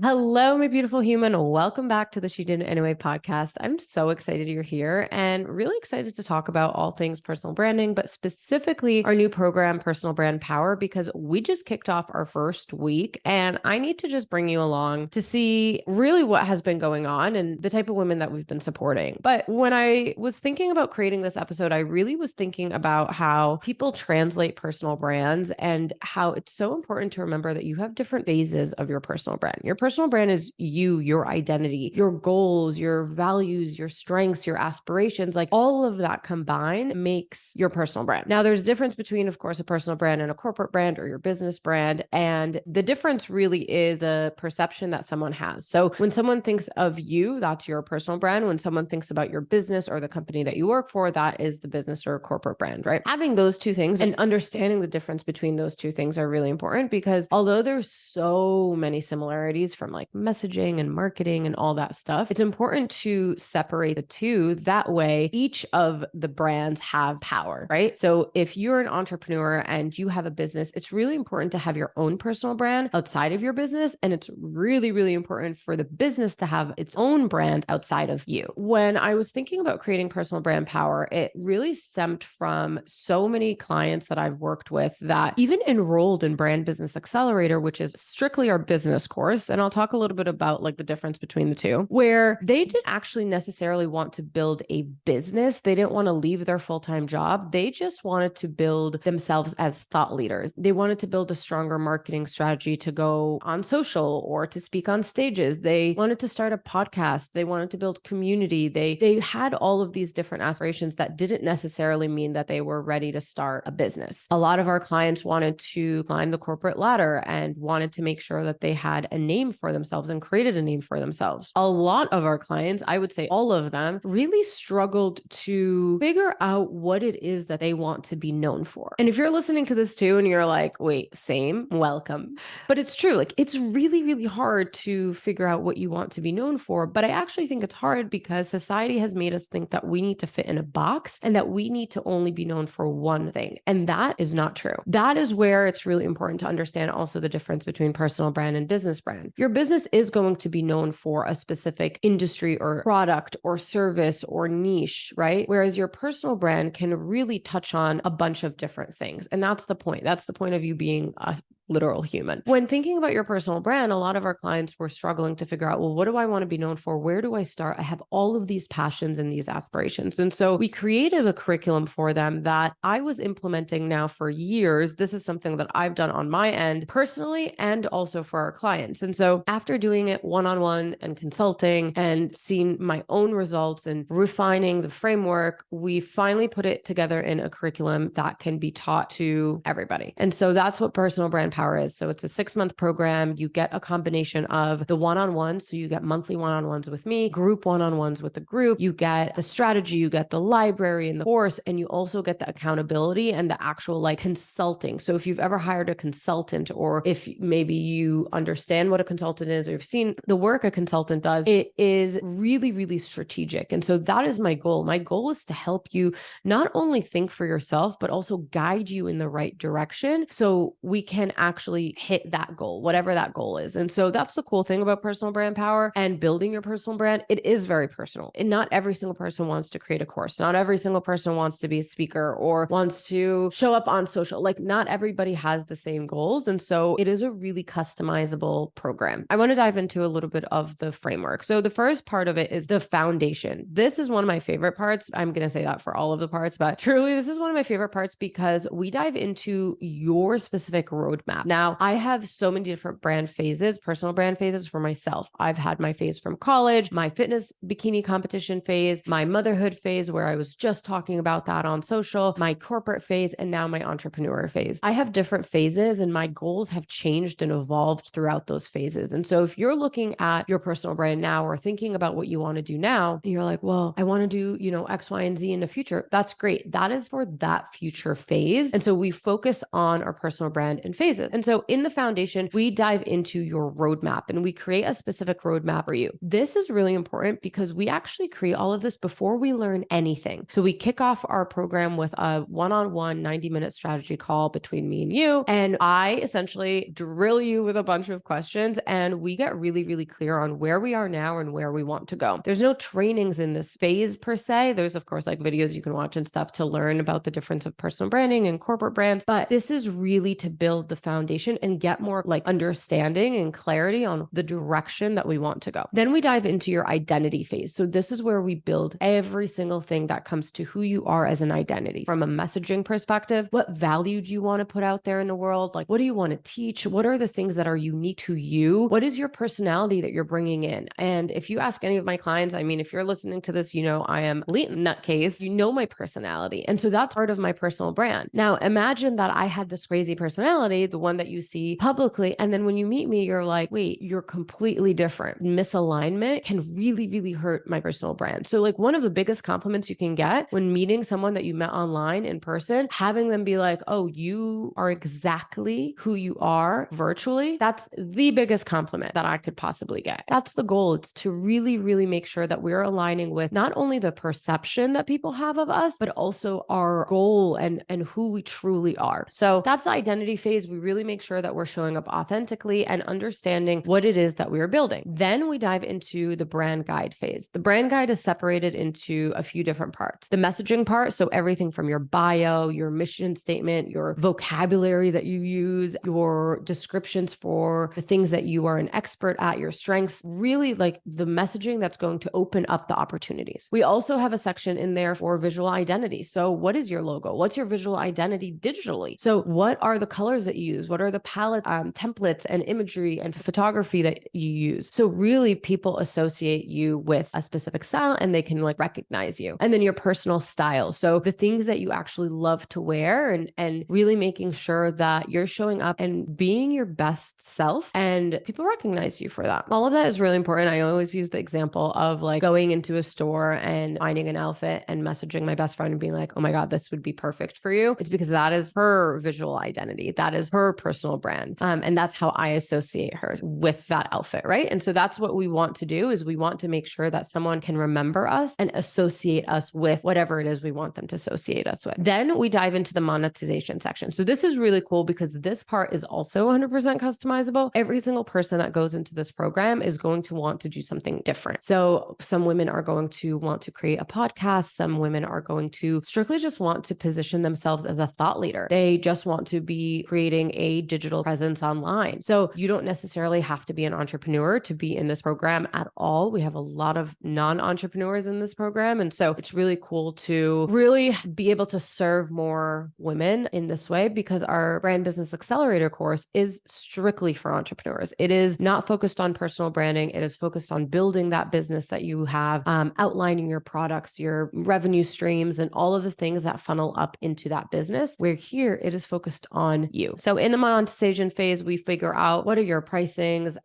Hello, my beautiful human. Welcome back to the She Did It Anyway podcast. I'm so excited you're here and really excited to talk about all things personal branding, but specifically our new program, Personal Brand Power, because we just kicked off our first week and I need to just bring you along to see really what has been going on and the type of women that we've been supporting. But when I was thinking about creating this episode, I really was thinking about how people translate personal brands and how it's so important to remember that you have different phases of your personal brand. Your personal brand is you, your identity, your goals, your values, your strengths, your aspirations, like all of that combined makes your personal brand. Now, there's a difference between, of course, a personal brand and a corporate brand or your business brand. And the difference really is the perception that someone has. So when someone thinks of you, that's your personal brand. When someone thinks about your business or the company that you work for, that is the business or corporate brand, right? Having those two things and understanding the difference between those two things are really important because although there's so many similarities from like messaging and marketing and all that stuff, it's important to separate the two. That way, each of the brands have power, right? So if you're an entrepreneur and you have a business, it's really important to have your own personal brand outside of your business. And it's really, really important for the business to have its own brand outside of you. When I was thinking about creating personal brand power, it really stemmed from so many clients that I've worked with that even enrolled in Brand Business Accelerator, which is strictly our business course. And I'll talk a little bit about like the difference between the two, where they didn't actually necessarily want to build a business. They didn't want to leave their full-time job. They just wanted to build themselves as thought leaders. They wanted to build a stronger marketing strategy to go on social or to speak on stages. They wanted to start a podcast. They wanted to build community. They had all of these different aspirations that didn't necessarily mean that they were ready to start a business. A lot of our clients wanted to climb the corporate ladder and wanted to make sure that they had a name for themselves and created a name for themselves. A lot of our clients, I would say all of them, really struggled to figure out what it is that they want to be known for. And if you're listening to this too and you're like, wait, same, welcome. But it's true. Like it's really, really hard to figure out what you want to be known for. But I actually think it's hard because society has made us think that we need to fit in a box and that we need to only be known for one thing. And that is not true. That is where it's really important to understand also the difference between personal brand and business brand. Your business is going to be known for a specific industry or product or service or niche, right? Whereas your personal brand can really touch on a bunch of different things. And that's the point. That's the point of you being a literal human. When thinking about your personal brand, a lot of our clients were struggling to figure out, well, what do I want to be known for? Where do I start? I have all of these passions and these aspirations. And so we created a curriculum for them that I was implementing now for years. This is something that I've done on my end personally and also for our clients. And so after doing it one-on-one and consulting and seeing my own results and refining the framework, we finally put it together in a curriculum that can be taught to everybody. And so that's what personal brand power is. So it's a 6-month program. You get a combination of the one-on-one. So you get monthly one-on-ones with me, group one-on-ones with the group. You get the strategy, you get the library and the course, and you also get the accountability and the actual like consulting. So if you've ever hired a consultant, or if maybe you understand what a consultant is, or you've seen the work a consultant does, it is really, really strategic. And so that is my goal. My goal is to help you not only think for yourself, but also guide you in the right direction so we can actually hit that goal, whatever that goal is. And so that's the cool thing about personal brand power and building your personal brand. It is very personal. And not every single person wants to create a course. Not every single person wants to be a speaker or wants to show up on social. Like not everybody has the same goals. And so it is a really customizable program. I want to dive into a little bit of the framework. So the first part of it is the foundation. This is one of my favorite parts. I'm going to say that for all of the parts, but truly this is one of my favorite parts because we dive into your specific roadmap. Now, I have so many different brand phases, personal brand phases for myself. I've had my phase from college, my fitness bikini competition phase, my motherhood phase, where I was just talking about that on social, my corporate phase, and now my entrepreneur phase. I have different phases and my goals have changed and evolved throughout those phases. And so if you're looking at your personal brand now or thinking about what you want to do now, and you're like, well, I want to do, X, Y, and Z in the future. That's great. That is for that future phase. And so we focus on our personal brand in phases. phases. And so in the foundation, we dive into your roadmap and we create a specific roadmap for you. This is really important because we actually create all of this before we learn anything. So we kick off our program with a one-on-one 90-minute strategy call between me and you. And I essentially drill you with a bunch of questions and we get really, really clear on where we are now and where we want to go. There's no trainings in this phase per se. There's of course like videos you can watch and stuff to learn about the difference of personal branding and corporate brands, but this is really to build the foundation and get more like understanding and clarity on the direction that we want to go. Then we dive into your identity phase. So this is where we build every single thing that comes to who you are as an identity. From a messaging perspective, what value do you want to put out there in the world? Like, what do you want to teach? What are the things that are unique to you? What is your personality that you're bringing in? And if you ask any of my clients, I mean, if you're listening to this, you know, I am a nutcase, you know my personality. And so that's part of my personal brand. Now, imagine that I had this crazy personality, the one that you see publicly. And then when you meet me, you're like, wait, you're completely different. Misalignment can really, really hurt my personal brand. So like one of the biggest compliments you can get when meeting someone that you met online in person, having them be like, oh, you are exactly who you are virtually. That's the biggest compliment that I could possibly get. That's the goal. It's to really, really make sure that we're aligning with not only the perception that people have of us, but also our goal and who we truly are. So that's the identity phase. We really make sure that we're showing up authentically and understanding what it is that we are building. Then we dive into the brand guide phase. The brand guide is separated into a few different parts. The messaging part, so everything from your bio, your mission statement, your vocabulary that you use, your descriptions for the things that you are an expert at, your strengths, really like the messaging that's going to open up the opportunities. We also have a section in there for visual identity. So what is your logo? What's your visual identity digitally? So what are the colors that you use? What are the palette templates and imagery and photography that you use? So really people associate you with a specific style and they can like recognize you. And then your personal style. So the things that you actually love to wear and really making sure that you're showing up and being your best self and people recognize you for that. All of that is really important. I always use the example of like going into a store and finding an outfit and messaging my best friend and being like, oh my God, this would be perfect for you. It's because that is her visual identity. That is her personal brand. And that's how I associate her with that outfit, right? And so that's what we want to do is we want to make sure that someone can remember us and associate us with whatever it is we want them to associate us with. Then we dive into the monetization section. So this is really cool because this part is also 100% customizable. Every single person that goes into this program is going to want to do something different. So some women are going to want to create a podcast. Some women are going to strictly just want to position themselves as a thought leader. They just want to be creating a digital presence online. So you don't necessarily have to be an entrepreneur to be in this program at all. We have a lot of non-entrepreneurs in this program. And so it's really cool to really be able to serve more women in this way because our brand business accelerator course is strictly for entrepreneurs. It is not focused on personal branding. It is focused on building that business that you have, outlining your products, your revenue streams, and all of the things that funnel up into that business, where here it is focused on you. So in the monetization phase, we figure out what are your pricings,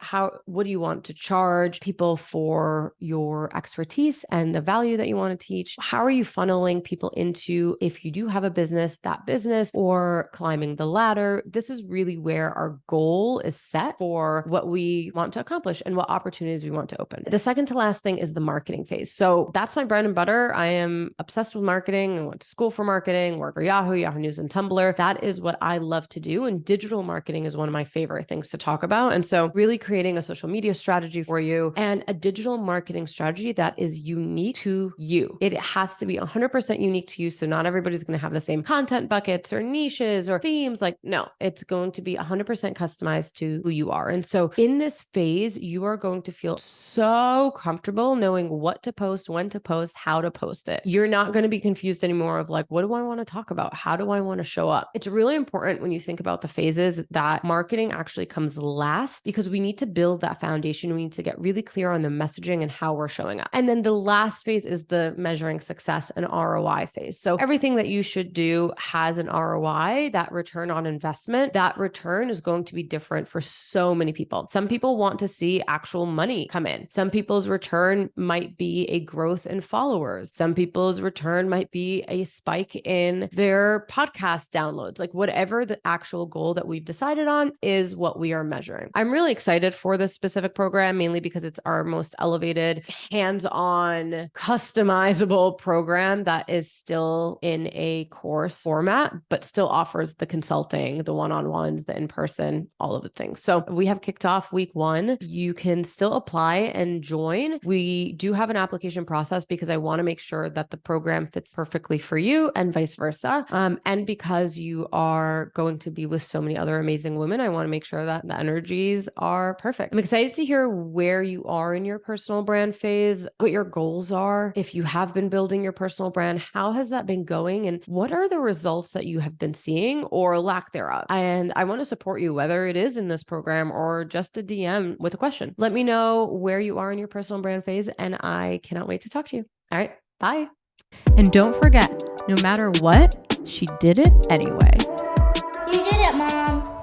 what do you want to charge people for your expertise and the value that you want to teach? How are you funneling people into, if you do have a business, that business, or climbing the ladder? This is really where our goal is set for what we want to accomplish and what opportunities we want to open. The second to last thing is the marketing phase. So that's my bread and butter. I am obsessed with marketing. I went to school for marketing, work for Yahoo News and Tumblr. That is what I love to do. And digital marketing is one of my favorite things to talk about. And so really creating a social media strategy for you and a digital marketing strategy that is unique to you. It has to be 100% unique to you. So not everybody's going to have the same content buckets or niches or themes. Like, no, it's going to be 100% customized to who you are. And so in this phase, you are going to feel so comfortable knowing what to post, when to post, how to post it. You're not going to be confused anymore of like, what do I want to talk about? How do I want to show up? It's really important when you think about the phases that marketing actually comes last because we need to build that foundation. We need to get really clear on the messaging and how we're showing up. And then the last phase is the measuring success and ROI phase. So everything that you should do has an ROI, that return on investment. That return is going to be different for so many people. Some people want to see actual money come in. Some people's return might be a growth in followers. Some people's return might be a spike in their podcast downloads, like whatever the actual goal goal that we've decided on is what we are measuring. I'm really excited for this specific program, mainly because it's our most elevated, hands-on, customizable program that is still in a course format, but still offers the consulting, the one-on-ones, the in-person, all of the things. So we have kicked off week 1. You can still apply and join. We do have an application process because I want to make sure that the program fits perfectly for you and vice versa. And because you are going to be with so many other amazing women, I want to make sure that the energies are perfect. I'm excited to hear where you are in your personal brand phase, what your goals are. If you have been building your personal brand, how has that been going? And what are the results that you have been seeing or lack thereof? And I want to support you, whether it is in this program or just a DM with a question. Let me know where you are in your personal brand phase, and I cannot wait to talk to you. All right, bye. And don't forget, no matter what, she did it anyway. You did it, Mom.